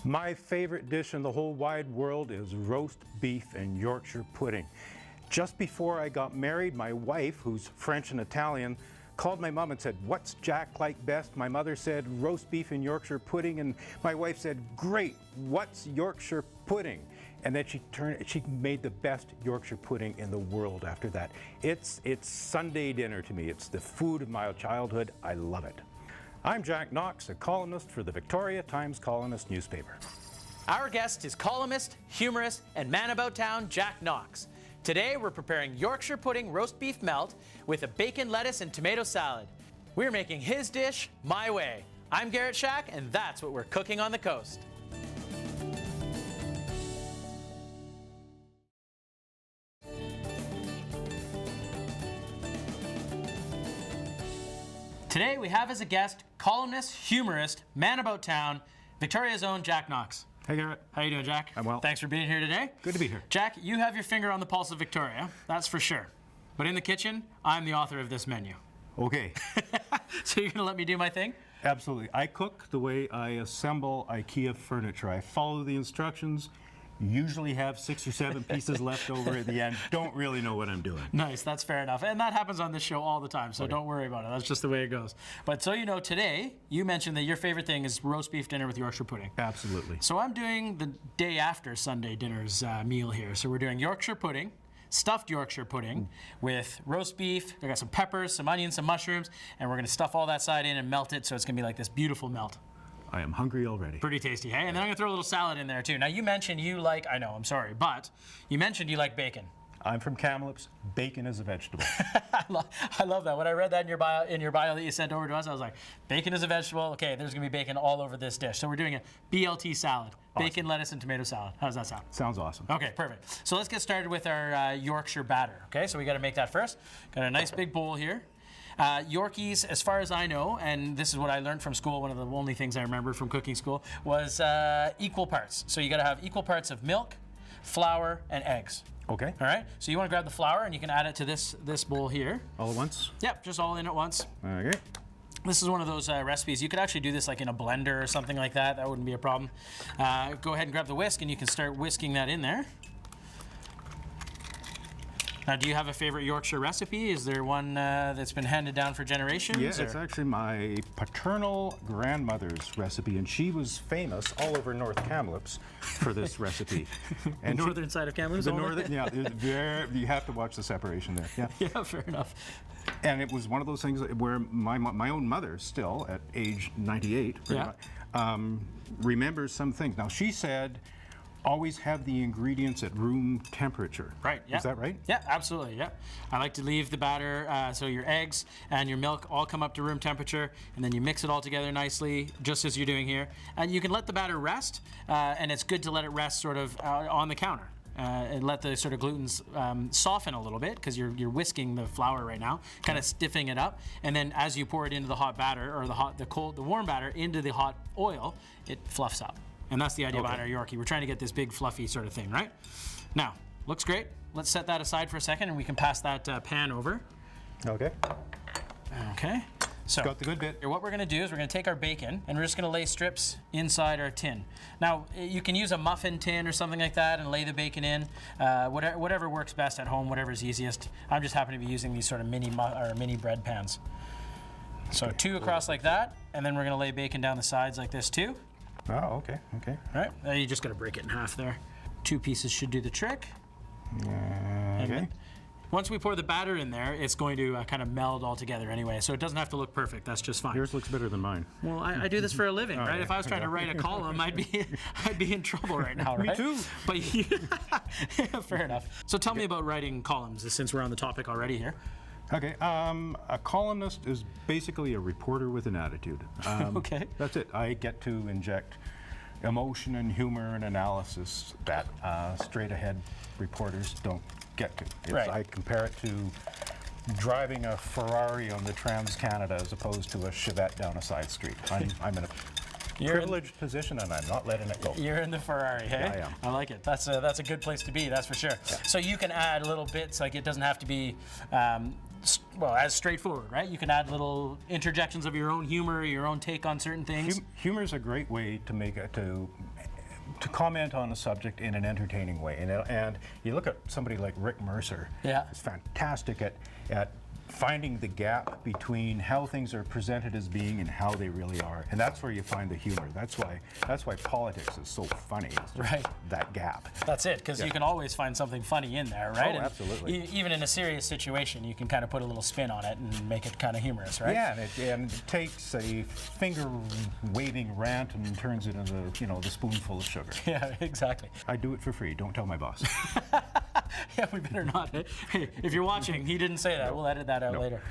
My favorite dish in the whole wide world is roast beef and Yorkshire pudding. Just before I got married, my wife, who's French and Italian, called my mom and said, "What's Jack like best?" My mother said, "Roast beef and Yorkshire pudding." And my wife said, "Great, what's Yorkshire pudding?" And then she made the best Yorkshire pudding in the world after that. It's Sunday dinner to me. It's the food of my childhood. I love it. I'm Jack Knox, a columnist for the Victoria Times Colonist newspaper. Our guest is columnist, humorist, and man about town Jack Knox. Today we're preparing Yorkshire pudding roast beef melt with a bacon, lettuce, and tomato salad. We're making his dish my way. I'm Garrett Schack, and that's what we're cooking on the coast. Today we have as a guest, columnist, humorist, man about town, Victoria's own Jack Knox. Hey Garrett. How you doing, Jack? I'm well. Thanks for being here today. Good to be here. Jack, you have your finger on the pulse of Victoria, that's for sure. But in the kitchen, I'm the author of this menu. Okay. So you're gonna let me do my thing? Absolutely. I cook the way I assemble IKEA furniture. I follow the instructions, usually have 6 or 7 pieces left over at the end. Don't really know what I'm doing. Nice, that's fair enough. And that happens on this show all the time, so don't worry about it. That's just the way it goes. But so you know, today, you mentioned that your favorite thing is roast beef dinner with Yorkshire pudding. Absolutely. So I'm doing the day after Sunday dinner's meal here. So we're doing Yorkshire pudding, stuffed Yorkshire pudding with roast beef. I got some peppers, some onions, some mushrooms, and we're gonna stuff all that side in and melt it so it's gonna be like this beautiful melt. I am hungry already. Pretty tasty, hey? And then I'm gonna throw a little salad in there too. Now you mentioned you like, I know, I'm sorry, but you mentioned you like bacon. I'm from Kamloops. Bacon is a vegetable. I love that. When I read that in your bio that you sent over to us, I was like, bacon is a vegetable. Okay, there's gonna be bacon all over this dish. So we're doing a BLT salad, awesome. Bacon, lettuce, and tomato salad. How does that sound? Sounds awesome. Okay, perfect. So let's get started with our Yorkshire batter. Okay, so we gotta make that first. Got a nice big bowl here. Yorkies, as far as I know, and this is what I learned from school, one of the only things I remember from cooking school, was equal parts. So you gotta have equal parts of milk, flour, and eggs. Okay. All right, so you wanna grab the flour and you can add it to this bowl here. All at once? Yep, just all in at once. Okay. This is one of those recipes. You could actually do this like in a blender or something like that. That wouldn't be a problem. Go ahead and grab the whisk and you can start whisking that in there. Now, do you have a favorite Yorkshire recipe? Is there one that's been handed down for generations? Yeah, it's actually my paternal grandmother's recipe, and she was famous all over North Kamloops for this recipe. And the northern side of Kamloops? The northern, yeah, you have to watch the separation there. Yeah. Yeah, fair enough. And it was one of those things where my own mother, still at age 98, remembers some things. Now, she said, always have the ingredients at room temperature. Right, yeah. Is that right? Yeah, absolutely, yeah. I like to leave the batter, so your eggs and your milk all come up to room temperature, and then you mix it all together nicely, just as you're doing here. And you can let the batter rest, and it's good to let it rest sort of on the counter. And let the sort of glutens soften a little bit, because you're whisking the flour right now, kind of stiffening it up. And then as you pour it into the hot batter, or the warm batter into the hot oil, it fluffs up. And that's the idea behind our Yorkie. We're trying to get this big fluffy sort of thing, right? Now, looks great. Let's set that aside for a second and we can pass that pan over. Okay. Okay. So, got the good bit. What we're gonna do is we're gonna take our bacon and we're just gonna lay strips inside our tin. Now, you can use a muffin tin or something like that and lay the bacon in. Whatever works best at home, whatever's easiest. I'm just happen to be using these sort of mini bread pans. So 2 across like that, and then we're gonna lay bacon down the sides like this too. Oh, okay, okay. All right, now you just gotta break it in half there. 2 pieces should do the trick. Okay. Once we pour the batter in there, it's going to kind of meld all together anyway, so it doesn't have to look perfect. That's just fine. Yours looks better than mine. Well, I do this for a living, right? Yeah. If I was trying to write a column, I'd be in trouble right now, right? Me too. But fair enough. So tell me about writing columns, since we're on the topic already here. Okay, a columnist is basically a reporter with an attitude. Okay. That's it. I get to inject emotion and humor and analysis that straight-ahead reporters don't get to. Right. I compare it to driving a Ferrari on the Trans-Canada as opposed to a Chevette down a side street. I'm in a privileged position and I'm not letting it go. You're in the Ferrari, hey? I am. I like it. That's a good place to be, that's for sure. Yeah. So you can add little bits, like it doesn't have to be well, as straightforward, right? You can add little interjections of your own humor, your own take on certain things. Humor is a great way to to comment on a subject in an entertaining way. And you look at somebody like Rick Mercer. Yeah. He's fantastic at finding the gap between how things are presented as being and how they really are. And that's where you find the humor. That's why politics is so funny. It's just Right. that gap. That's it, because you can always find something funny in there, right? Oh, And absolutely. even in a serious situation, you can kind of put a little spin on it and make it kind of humorous, right? Yeah, and it takes a finger-waving rant and turns it into, the spoonful of sugar. Yeah, exactly. I do it for free. Don't tell my boss. Yeah, we better not. Hey, if you're watching, he didn't say that. We'll edit that out later.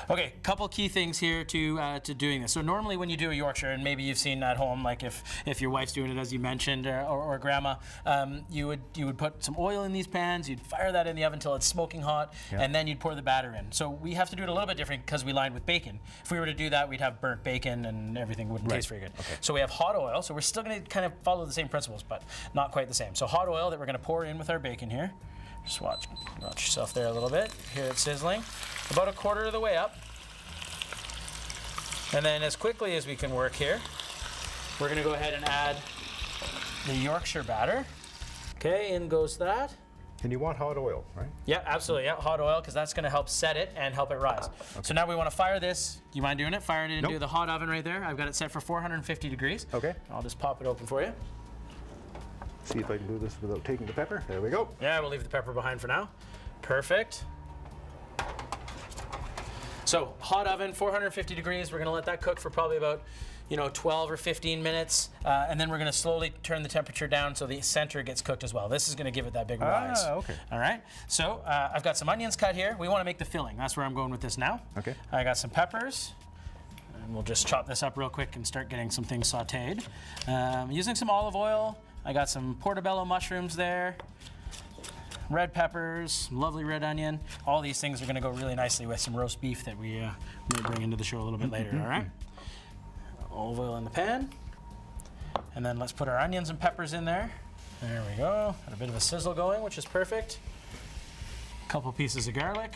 Okay, couple key things here to doing this. So normally when you do a Yorkshire, and maybe you've seen at home, like if your wife's doing it as you mentioned, or grandma, you would put some oil in these pans. You'd fire that in the oven until it's smoking hot, and then you'd pour the batter in. So we have to do it a little bit different because we lined with bacon. If we were to do that, we'd have burnt bacon and everything wouldn't taste very good. Okay. So we have hot oil. So we're still going to kind of follow the same principles, but not quite the same. So hot oil that we're going to pour in with our bacon here. Just watch yourself there a little bit. Here it's sizzling. About a quarter of the way up. And then as quickly as we can work here, we're going to go ahead and add the Yorkshire batter. Okay, in goes that. And you want hot oil, right? Yeah, absolutely. Yeah, hot oil, because that's going to help set it and help it rise. Okay. So now we want to fire this. Do you mind doing it? Firing it into the hot oven right there. I've got it set for 450 degrees. Okay. I'll just pop it open for you. See if I can do this without taking the pepper. There we go. Yeah, we'll leave the pepper behind for now. Perfect. So hot oven, 450 degrees. We're going to let that cook for probably about 12 or 15 minutes, and then we're going to slowly turn the temperature down so the center gets cooked as well. This is going to give it that big rise. Okay. All right. So I've got some onions cut here. We want to make the filling. That's where I'm going with this now. Okay. I got some peppers. And we'll just chop this up real quick and start getting some things sauteed. Using some olive oil. I got some portobello mushrooms there. Red peppers, lovely red onion. All these things are going to go really nicely with some roast beef that we may bring into the show a little bit later, all right? Olive oil in the pan. And then let's put our onions and peppers in there. There we go. Got a bit of a sizzle going, which is perfect. A couple pieces of garlic.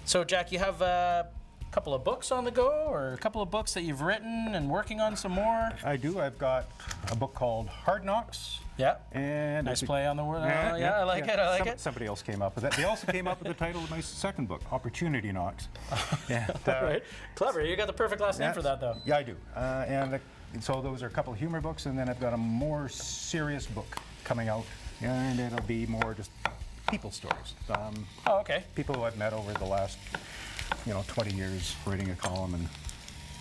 So, Jack, you have a couple of books on the go, or a couple of books that you've written and working on some more? I do. I've got a book called Hard Knocks. Yeah. And nice play on the word. I like it. I like it. Somebody else came up with that. They also came up with the title of my second book, Opportunity Knocks. Yeah. Right. Clever. You got the perfect last name for that, though. Yeah, I do. So those are a couple of humor books, and then I've got a more serious book coming out, and it'll be more just people stories. Okay. People who I've met over the last 20 years writing a column. And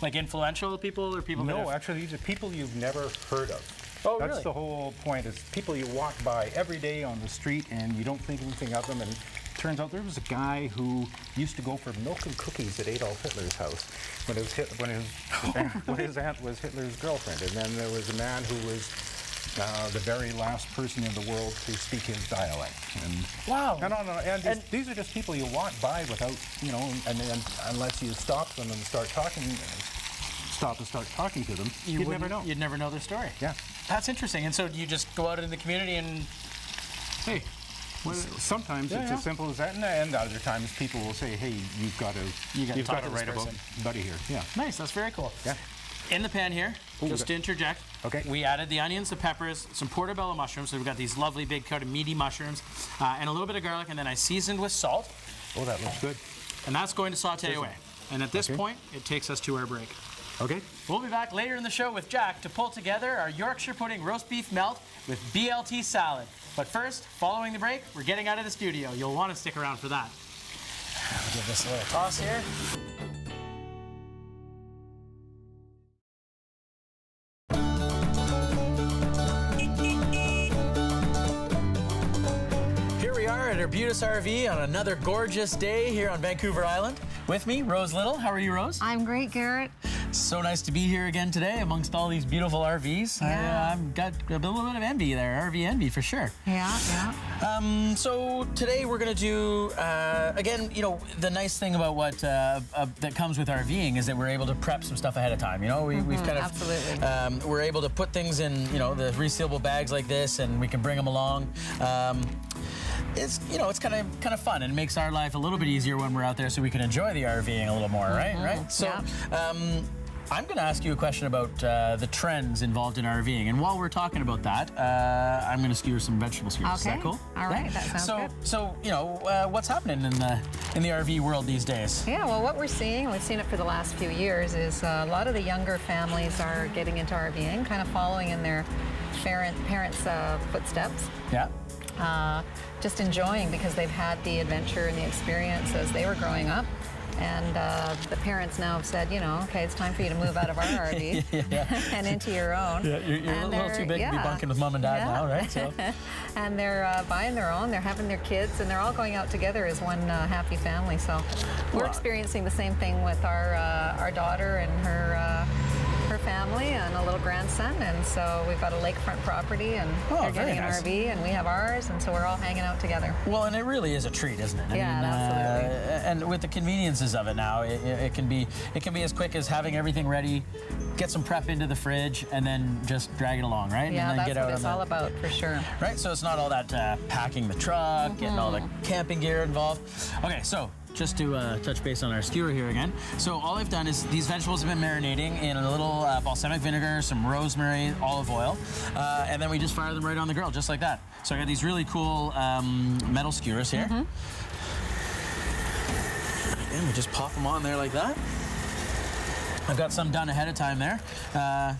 like influential people or people? No, actually, these are people you've never heard of. Oh, That's really? the whole point, is people you walk by every day on the street and you don't think anything of them. And it turns out there was a guy who used to go for milk and cookies at Adolf Hitler's house when his aunt was Hitler's girlfriend. And then there was a man who was the very last person in the world to speak his dialect. And wow. And these are just people you walk by without, and unless you stop them and start talking to them, you'd never know. You'd never know their story. Yeah. That's interesting. And so you just go out in the community and, hey. Sometimes it's as simple as that, and other times people will say, hey, you've got to write about Buddy here. Yeah. Nice. That's very cool. Yeah. In the pan here, just to interject, we added the onions, the peppers, some portobello mushrooms. So we've got these lovely big kind of meaty mushrooms, and a little bit of garlic, and then I seasoned with salt. Oh, that looks good. And that's going to saute away. And at this point, it takes us to our break. Okay. We'll be back later in the show with Jack to pull together our Yorkshire Pudding roast beef melt with BLT salad. But first, following the break, we're getting out of the studio. You'll want to stick around for that. I'll give this a little toss here. Here we are at Arbutus RV on another gorgeous day here on Vancouver Island. With me, Rose Little. How are you, Rose? I'm great, Garrett. So nice to be here again today amongst all these beautiful RVs. Yeah. I've got a little bit of envy there, RV envy for sure. Yeah. So today we're going to do, again, the nice thing about what that comes with RVing is that we're able to prep some stuff ahead of time. We've kind of, absolutely. We're able to put things in, the resealable bags like this, and we can bring them along. It's it's kind of fun, and it makes our life a little bit easier when we're out there, so we can enjoy the RVing a little more, right? So. I'm going to ask you a question about the trends involved in RVing. And while we're talking about that, I'm going to skewer some vegetable skewers. Okay. Is that cool? All right, that sounds good. So you know, what's happening in the RV world these days? Yeah, well, what we're seeing, we've seen it for the last few years, is a lot of the younger families are getting into RVing, kind of following in their parents' footsteps. Yeah. Just enjoying because they've had the adventure and the experience as they were growing up. And the parents now have said, you know, okay, it's time for you to move out of our RV and into your own. Yeah, you're a little too big to be bunking with mom and dad now, right? So. And they're buying their own, they're having their kids, and they're all going out together as one happy family. So we're experiencing the same thing with our daughter and her family and a little grandson, and so we've got a lakefront property, and they're getting an RV, and we have ours, and so we're all hanging out together. Well, and it really is a treat, isn't it? Absolutely. And with the conveniences of it now, it can be as quick as having everything ready, get some prep into the fridge, and then just drag it along, right? Yeah, and then that's what it's all about, for sure. Right, so it's not all that packing the truck, getting all the camping gear involved. Okay, so just to touch base on our skewer here again. So all I've done is these vegetables have been marinating in a little balsamic vinegar, some rosemary, olive oil, and then we just fire them right on the grill, just like that. So I got these really cool metal skewers here. And we just pop them on there like that. I've got some done ahead of time there,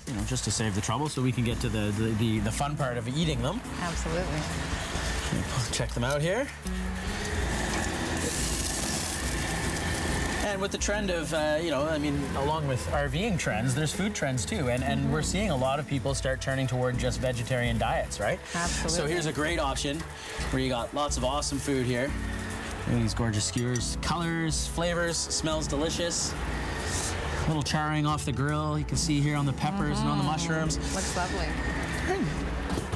you know, just to save the trouble, so we can get to the fun part of eating them. Absolutely. Check them out here. And with the trend of, you know, I mean, along with RVing trends, there's food trends too. And we're seeing a lot of people start turning toward just vegetarian diets, right? Absolutely. So here's a great option where you got lots of awesome food here. Look at these gorgeous skewers. Colors, flavors, smells delicious. A little charring off the grill. You can see here on the peppers and on the mushrooms. Looks lovely.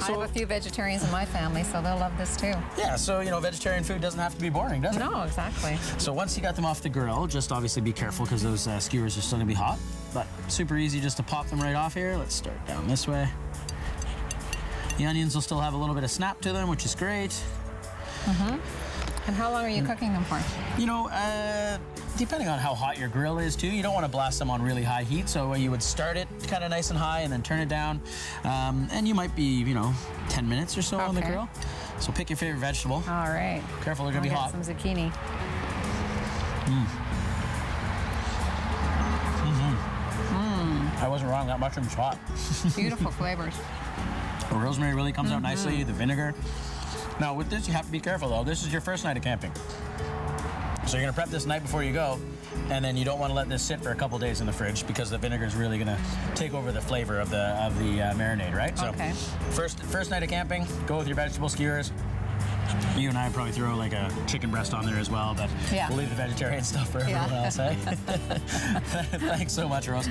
I have a few vegetarians in my family, so they'll love this too. Yeah, so, you know, vegetarian food doesn't have to be boring, does it? No, exactly. So once you got them off the grill, just obviously be careful because those skewers are still gonna be hot, but super easy just to pop them right off here. Let's start down this way. The onions will still have a little bit of snap to them, which is great. And how long are you cooking them for? You know, depending on how hot your grill is too, you don't want to blast them on really high heat, so you would start it kind of nice and high and then turn it down. And you might be, you know, 10 minutes or so on the grill. So pick your favorite vegetable. All right. Careful, they're gonna be hot. Some zucchini. I wasn't wrong, that mushroom's hot. Beautiful flavors. The rosemary really comes out nicely, the vinegar. Now with this, you have to be careful though. This is your first night of camping. So you're gonna prep this night before you go, and then you don't wanna let this sit for a couple days in the fridge because the vinegar is really gonna take over the flavor of the marinade, right? So first night of camping, go with your vegetable skewers. You and I probably throw like a chicken breast on there as well, but we'll leave the vegetarian stuff for everyone else, eh? Thanks so much, Rose.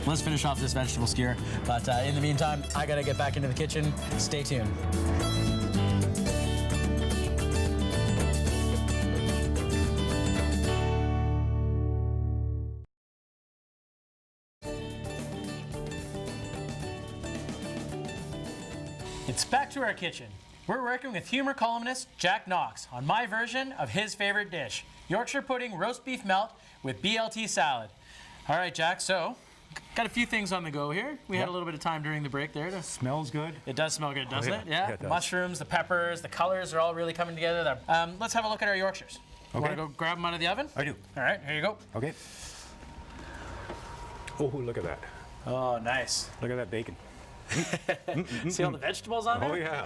Let's finish off this vegetable skewer. But in the meantime, I gotta get back into the kitchen. Stay tuned. It's back to our kitchen. We're working with humor columnist Jack Knox on my version of his favorite dish, Yorkshire pudding roast beef melt with BLT salad. All right, Jack, so got a few things on the go here. We had a little bit of time during the break there. Smells good. It does smell good, doesn't it? Yeah, it does. Mushrooms, the peppers, the colors are all really coming together. Let's have a look at our Yorkshires. Okay. Want to go grab them out of the oven? I do. All right, here you go. Okay. Oh, look at that. Oh, nice. Look at that bacon. See all the vegetables on there? Oh, yeah.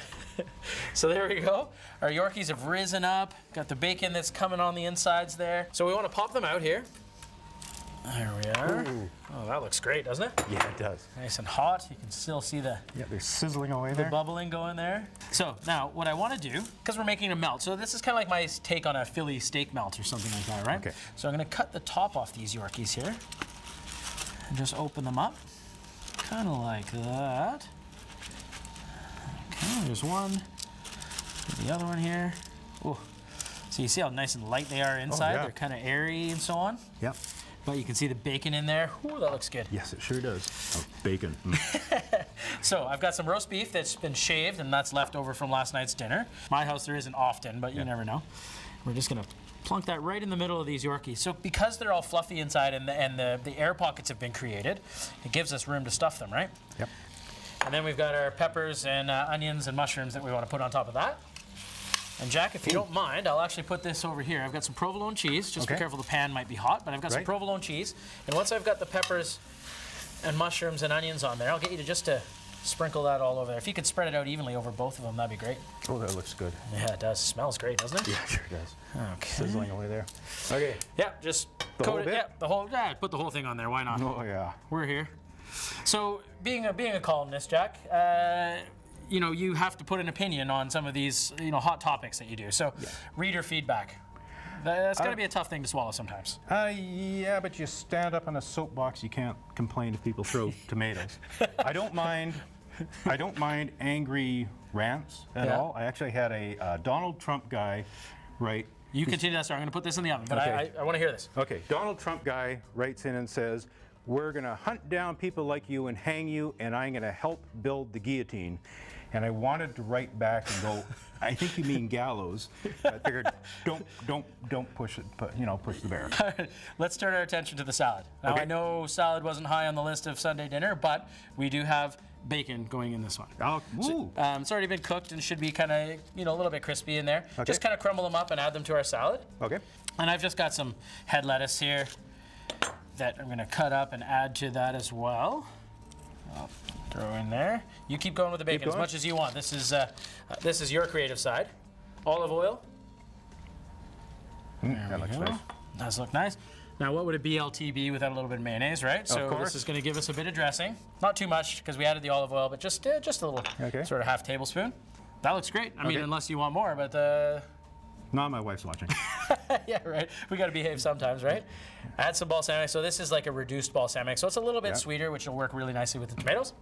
So there we go. Our Yorkies have risen up. Got the bacon that's coming on the insides there. So we want to pop them out here. There we are. Ooh. Oh, that looks great, doesn't it? Yeah, it does. Nice and hot. You can still see the they're sizzling away there. bubbling going there. So now what I want to do, because we're making a melt, so this is kind of like my take on a Philly steak melt or something like that, right? Okay. So I'm going to cut the top off these Yorkies here and just open them up. Kind of like that. Okay, there's one. The other one here. Ooh. So you see how nice and light they are inside? They're kind of airy and so on. Yep. But you can see the bacon in there. Ooh, that looks good. Yes, it sure does. Oh, bacon. So I've got some roast beef that's been shaved, and that's left over from last night's dinner. My house there isn't often, but you never know. We're just gonna plunk that right in the middle of these Yorkies. So because they're all fluffy inside and the air pockets have been created, it gives us room to stuff them, right? Yep. And then we've got our peppers and onions and mushrooms that we want to put on top of that. And Jack, if you don't mind, I'll actually put this over here. I've got some provolone cheese. Just be careful, the pan might be hot, but I've got some provolone cheese. And once I've got the peppers and mushrooms and onions on there, I'll get you to sprinkle that all over there. If you could spread it out evenly over both of them, that'd be great. Oh, that looks good. Yeah, it does. Smells great, doesn't it? Yeah, sure does. Okay. Sizzling away there. Okay. Yeah, just The coat whole it. bit? Yeah, put the whole thing on there. Why not? Oh, yeah. We're here. So, being a columnist, Jack, you have to put an opinion on some of these, hot topics that you do. So, reader feedback. That's got to be a tough thing to swallow sometimes. Yeah, but you stand up on a soapbox, you can't complain if people throw tomatoes. I don't mind angry rants at all. I actually had a Donald Trump guy write. You continue that story. I'm going to put this in the oven, but Okay. I want to hear this. Okay, Donald Trump guy writes in and says, "We're going to hunt down people like you and hang you, and I'm going to help build the guillotine." And I wanted to write back and go, "I think you mean gallows." I figured, don't push it, push the bear. Let's turn our attention to the salad. Now, Okay. I know salad wasn't high on the list of Sunday dinner, but we do have bacon going in this one. Oh, ooh. It's already been cooked and should be kind of, a little bit crispy in there. Okay. Just kind of crumble them up and add them to our salad. Okay. And I've just got some head lettuce here that I'm going to cut up and add to that as well. I'll throw in there. You keep going with the bacon as going. much as you want. This is your creative side. Olive oil. That looks nice. Does look nice. Now, what would a BLT be without a little bit of mayonnaise, right? So course. this is going to give us a bit of dressing. Not too much because we added the olive oil, but just a little, sort of half tablespoon. That looks great. I mean, unless you want more, but No, my wife's watching. yeah, right. We got to behave sometimes, right? Add some balsamic. So this is like a reduced balsamic. So it's a little bit sweeter, which will work really nicely with the tomatoes.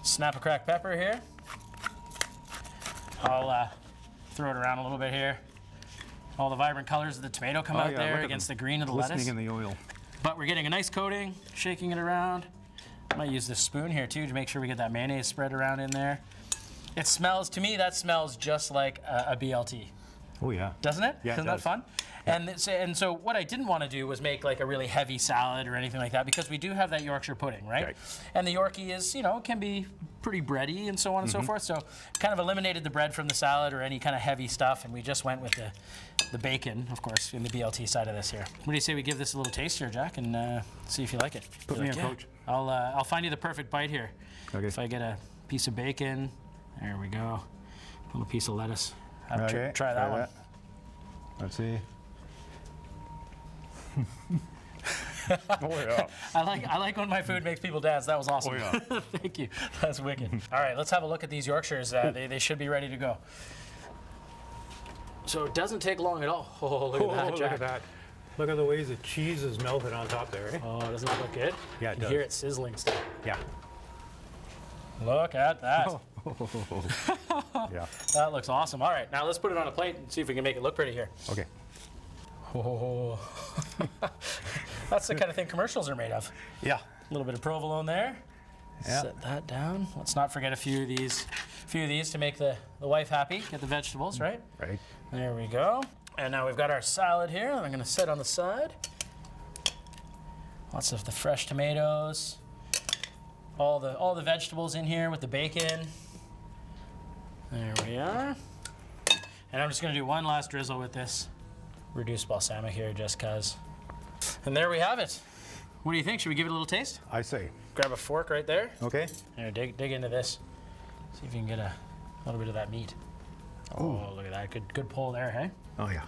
Snap a cracked pepper here. I'll throw it around a little bit here. All the vibrant colors of the tomato come out there against the green of the lettuce. Glistening in the oil. But we're getting a nice coating, shaking it around. I might use this spoon here too to make sure we get that mayonnaise spread around in there. It smells, to me, that smells just like a BLT. Oh, yeah. Doesn't it? Yeah, Isn't it that does. fun? And so what I didn't want to do was make like a really heavy salad or anything like that because we do have that Yorkshire pudding, right? And the Yorkie is, can be pretty bready and so on and so forth. So kind of eliminated the bread from the salad or any kind of heavy stuff, and we just went with the bacon, of course, in the BLT side of this here. What do you say we give this a little taste here, Jack, and see if you like it? Put me in, Coach. I'll find you the perfect bite here. Okay. If I get a piece of bacon, there we go. A little piece of lettuce. Okay, Try that one. Let's see. Oh, yeah. I like when my food makes people dance. That was awesome. Oh, yeah. Thank you. That's wicked. All right, let's have a look at these Yorkshires. They should be ready to go. So it doesn't take long at all. Oh, look at that, Jack. Look at that. Look at the ways the cheese is melted on top there, eh? Oh, doesn't that look good? Yeah, it You can does. hear it sizzling still. Yeah. Look at that. Yeah. That looks awesome. All right, now let's put it on a plate and see if we can make it look pretty here. Okay. Oh. That's the kind of thing commercials are made of. Yeah. A little bit of provolone there. Yeah. Set that down. Let's not forget a few of these to make the wife happy. Get the vegetables, right? Right. There we go. And now we've got our salad here that I'm going to set on the side. Lots of the fresh tomatoes. All the vegetables in here with the bacon. There we are. And I'm just going to do one last drizzle with this reduced balsamic here just because. And there we have it. What do you think? Should we give it a little taste? I say. Grab a fork right there. Okay. Here, dig into this. See if you can get a little bit of that meat. Oh, look at that. Good pull there, hey? Oh, yeah.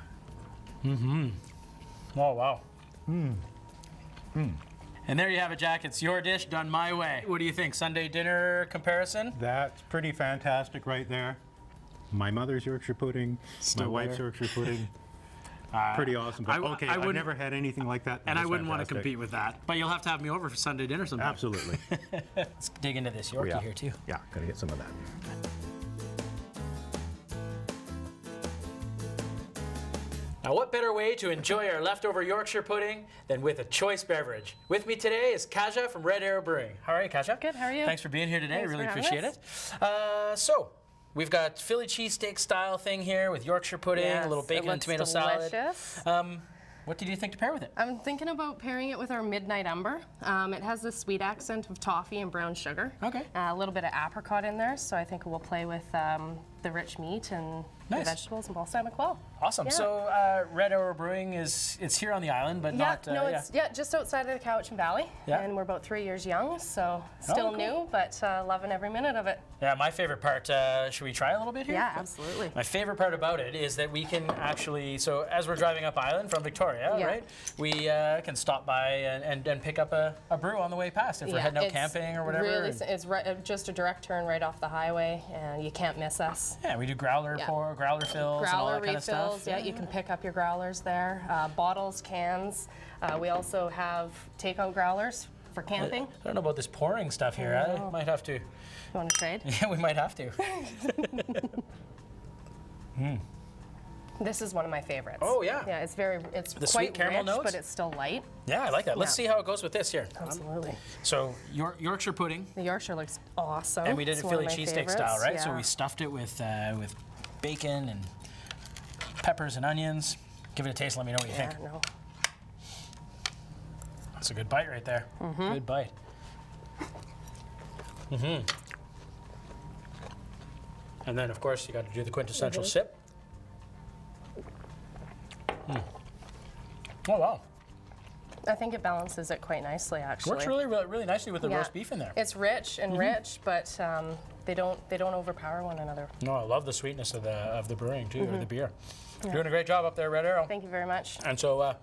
Oh, wow. And there you have it, Jack. It's your dish done my way. What do you think? Sunday dinner comparison? That's pretty fantastic right there. My mother's Yorkshire pudding, Still my wife's better. Yorkshire pudding. Pretty awesome. But okay, I've wouldn't- never had anything like that. And I That's wouldn't want to fantastic. compete with that. But you'll have to have me over for Sunday dinner sometime. Absolutely. Let's dig into this Yorkie Yeah. here, too. Yeah, gotta get some of that. Now, what better way to enjoy our leftover Yorkshire pudding than with a choice beverage? With me today is Kaja from Red Arrow Brewing. How are you, Kaja? Good, how are you? Thanks for being here today. Thanks Really for having appreciate it. So, We've got Philly cheesesteak style thing here with Yorkshire pudding, a little bacon and tomato salad. What did you think to pair with it? I'm thinking about pairing it with our Midnight Umber. It has the sweet accent of toffee and brown sugar. Okay. A little bit of apricot in there, so I think it will play with the rich meat and the vegetables and balsamic well. Awesome. Yeah. So Red Arrow Brewing it's here on the island, but not. It's just outside of the Cowichan Valley, and we're about 3 years young, so still new, but loving every minute of it. Yeah, my favorite part. Should we try a little bit here? Yeah, absolutely. My favorite part about it is that we can actually. So as we're driving up island from Victoria, right, we can stop by and pick up a brew on the way past if we're heading out camping or whatever. Really, it's just a direct turn right off the highway, and you can't miss us. Yeah, we do growler fills, and all that kind of stuff. Yeah, you can pick up your growlers there. Bottles, cans. We also have takeout growlers for camping. I don't know about this pouring stuff here. I might have to. You want to trade? Yeah, we might have to. This is one of my favorites. Oh yeah. Yeah, it's the quite sweet caramel rich, notes, but it's still light. Yeah, I like that. Let's see how it goes with this here. Absolutely. So Yorkshire pudding. The Yorkshire looks awesome. And we did It's it one of Philly my cheesesteak favorites. style, right? So Yeah. we stuffed it with bacon and peppers and onions. Give it a taste. Let me know what you think. No. That's a good bite right there. Good bite. And then, of course, you got to do the quintessential sip. Oh wow! I think it balances it quite nicely, actually. Works really nicely with the roast beef in there. It's rich and rich, but they don't overpower one another. No, I love the sweetness of the brewing too, or the beer. You're doing a great job up there, Red Arrow. Thank you very much. And so,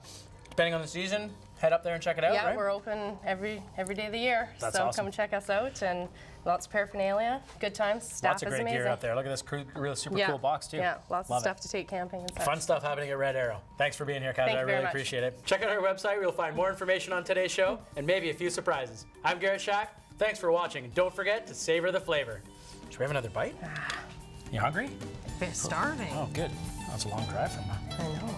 depending on the season, head up there and check it out. Yeah, right? we're open every day of the year. That's so awesome. come check us out, and lots of paraphernalia, good times. Staff Lots of is great amazing. gear up there. Look at this really super cool box too. Yeah, lots Love of it. stuff to take camping and such. Fun stuff happening at Red Arrow. Thanks for being here, Kaz. Thank I you very really much. appreciate it. Check out our website where you'll find more information on today's show and maybe a few surprises. I'm Garrett Schack. Thanks for watching, and don't forget to savor the flavor. Should we have another bite? You hungry? They're starving. Oh, good. That's a long drive from I know.